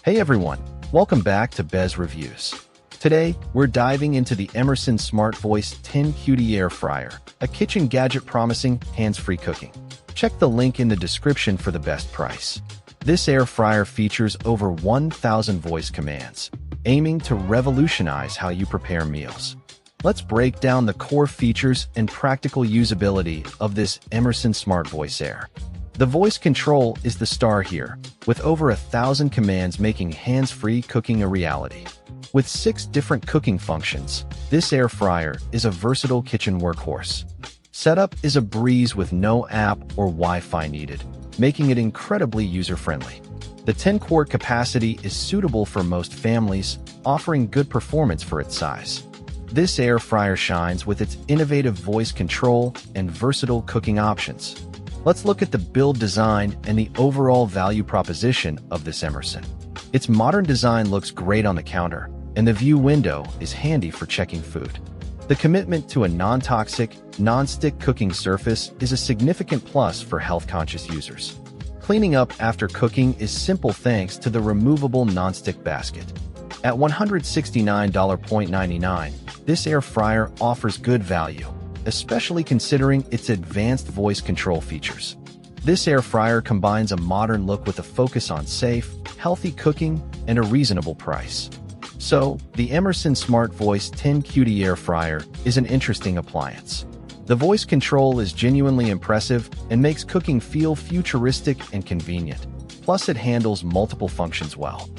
Hey everyone, welcome back to BezReviews. Today, we're diving into the Emerson SmartVoice 10QD Air Fryer, a kitchen gadget promising hands-free cooking. Check the link in the description for the best price. This air fryer features over 1,000 voice commands, aiming to revolutionize how you prepare meals. Let's break down the core features and practical usability of this Emerson SmartVoice Air. The voice control is the star here, with over 1,000 commands making hands-free cooking a reality. With 6 different cooking functions, this air fryer is a versatile kitchen workhorse. Setup is a breeze with no app or Wi-Fi needed, making it incredibly user-friendly. The 10-quart capacity is suitable for most families, offering good performance for its size. This air fryer shines with its innovative voice control and versatile cooking options. Let's look at the build design and the overall value proposition of this Emerson. Its modern design looks great on the counter, and the view window is handy for checking food. The commitment to a non-toxic, non-stick cooking surface is a significant plus for health-conscious users. Cleaning up after cooking is simple thanks to the removable non-stick basket. At $169.99, this air fryer offers good value, especially considering its advanced voice control features. This air fryer combines a modern look with a focus on safe, healthy cooking and a reasonable price. So, the Emerson SmartVoice 10QD Air Fryer is an interesting appliance. The voice control is genuinely impressive and makes cooking feel futuristic and convenient. Plus, it handles multiple functions well.